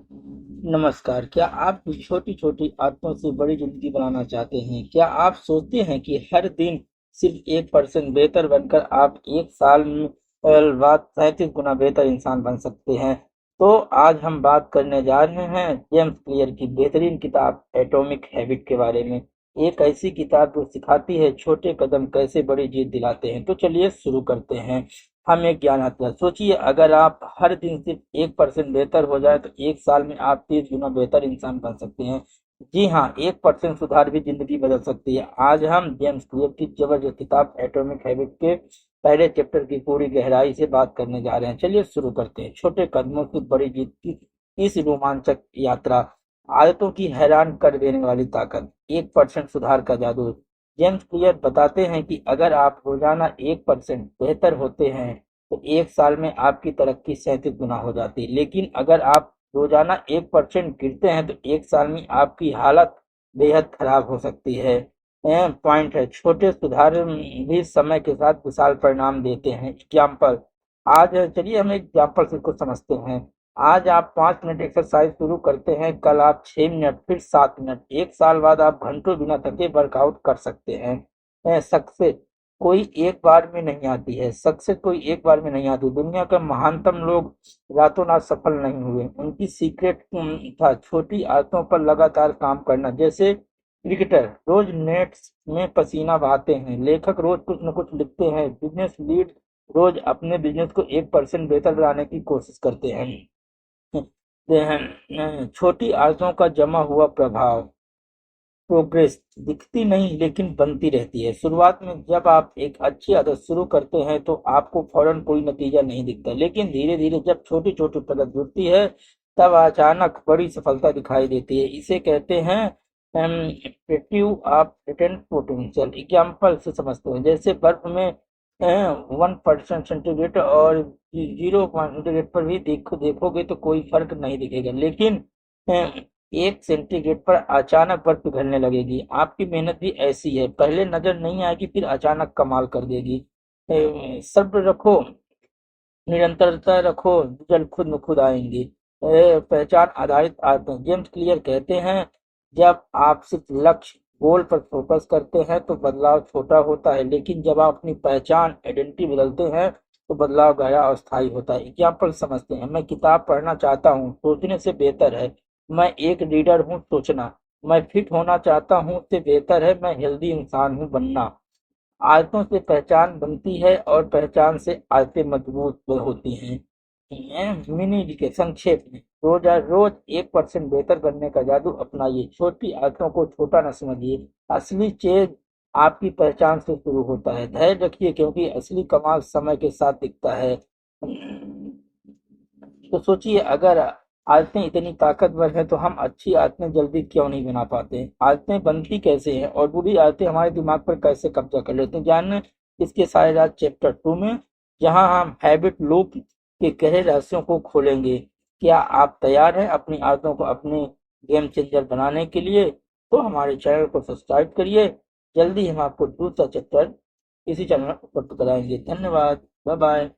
नमस्कार। क्या आप भी छोटी-छोटी आदतों से बड़ी ज़िंदगी बनाना चाहते हैं? क्या आप सोचते हैं कि हर दिन सिर्फ 1% बेहतर बनकर आप 1 साल बाद 37 गुना बेहतर इंसान बन सकते हैं? तो आज हम बात करने जा रहे हैं जेम्स क्लियर की बेहतरीन किताब एटॉमिक हैबिट के बारे में। एक ऐसी किताब जो सिखाती है छोटे कदम कैसे बड़ी जीत दिलाते हैं। तो चलिए शुरू करते हैं। हम एक ज्ञान हत्या सोचिए, अगर आप हर दिन सिर्फ 1% बेहतर हो जाए तो 1 साल में आप 30 गुना बेहतर इंसान बन सकते हैं। जी हाँ, 1% सुधार भी जिंदगी बदल सकती है। आज हम जेम्स क्लियर की जबरदस्त किताब एटॉमिक हैबिट के पहले चैप्टर की पूरी गहराई से बात करने जा रहे हैं। चलिए शुरू करते हैं। छोटे कदमों से बड़ी जीत की इस रोमांचक यात्रा। आदतों की हैरान कर देने वाली ताकत, 1% सुधार का जादू। जेम्स क्लियर बताते हैं कि अगर आप रोजाना 1% बेहतर होते हैं तो 1 साल में आपकी तरक्की 37 गुना हो जाती है। लेकिन अगर आप रोजाना 1% गिरते हैं तो 1 साल में आपकी हालत बेहद खराब हो सकती है। पॉइंट है, छोटे सुधार भी समय के साथ विशाल परिणाम देते हैं। एग्जाम्पल, आज चलिए हम एग्जाम्पल से कुछ समझते हैं। आज आप 5 मिनट एक्सरसाइज शुरू करते हैं, कल आप 6 मिनट, फिर 7 मिनट। 1 साल बाद आप घंटों बिना थके वर्कआउट कर सकते हैं। सक्सेस कोई एक बार में नहीं आती है। सक्सेस कोई एक बार में नहीं आती। दुनिया के महानतम लोग रातों रात सफल नहीं हुए। उनकी सीक्रेट था छोटी आदतों पर लगातार काम करना। जैसे क्रिकेटर रोज नेट में पसीना बहाते हैं, लेखक रोज कुछ न कुछ लिखते हैं, बिजनेस लीड रोज अपने बिजनेस को 1% बेहतर बनाने की कोशिश करते हैं। छोटी आदतों का जमा हुआ प्रभाव, प्रोग्रेस दिखती नहीं लेकिन बनती रहती है। शुरुआत में जब आप एक अच्छी आदत शुरू करते हैं तो आपको फौरन कोई नतीजा नहीं दिखता, लेकिन धीरे धीरे जब छोटी छोटी प्रगति जुड़ती है तब अचानक बड़ी सफलता दिखाई देती है। इसे कहते हैं प्रेट्यू ऑफ रिटेंट पोटेंशियल। एग्जाम्पल से समझते हैं, जैसे बर्फ में 1% सेंटीग्रेड और 0 सेंटीग्रेड पर भी देखोगे तो कोई फर्क नहीं दिखेगा, लेकिन अ, 1 सेंटीग्रेड पर अचानक बर्फ पिघलने लगेगी। आपकी मेहनत भी ऐसी है, पहले नजर नहीं आएगी फिर अचानक कमाल कर देगी। सब्र रखो, निरंतरता रखो, रिजल्ट खुद ब खुद आएंगे। पहचान आधारित आदतें, जेम्स क्लियर कहते हैं जब आप सिर्फ लक्ष्य गोल पर फोकस करते हैं तो बदलाव छोटा होता है, लेकिन जब आप अपनी पहचान आइडेंटिटी बदलते हैं तो बदलाव गहरा और स्थायी होता है। एग्जाम्पल समझते हैं, मैं किताब पढ़ना चाहता हूँ, सोचने से बेहतर है मैं एक रीडर हूँ सोचना। मैं फिट होना चाहता हूँ उससे बेहतर है मैं हेल्दी इंसान हूँ बनना। आदतों से पहचान बनती है और पहचान से आदतें मजबूत होती हैं। मिनी के संक्षेप में, रोज 1% बेहतर बनने का जादू अपनाइए। छोटी आदतों को छोटा न समझिए। असली चेंज आपकी पहचान से शुरू होता है। धैर्य रखिए क्योंकि असली कमाल समय के साथ दिखता है। तो सोचिए, अगर आदतें इतनी ताकतवर है तो हम अच्छी आदतें जल्दी क्यों नहीं बना पाते? आदतें बनती कैसे हैं और बुरी आदतें हमारे दिमाग पर कैसे कब्जा कर लेते हैं, जानने इसके सारे राज चैप्टर 2 में, जहां हम हैबिट लूप के गहरे रहस्यों को खोलेंगे। क्या आप तैयार हैं अपनी आदतों को अपने गेम चेंजर बनाने के लिए? तो हमारे चैनल को सब्सक्राइब करिए। जल्दी हम आपको दूसरा चैप्टर इसी चैनल पर उपलब्ध कराएंगे। धन्यवाद। Bye bye.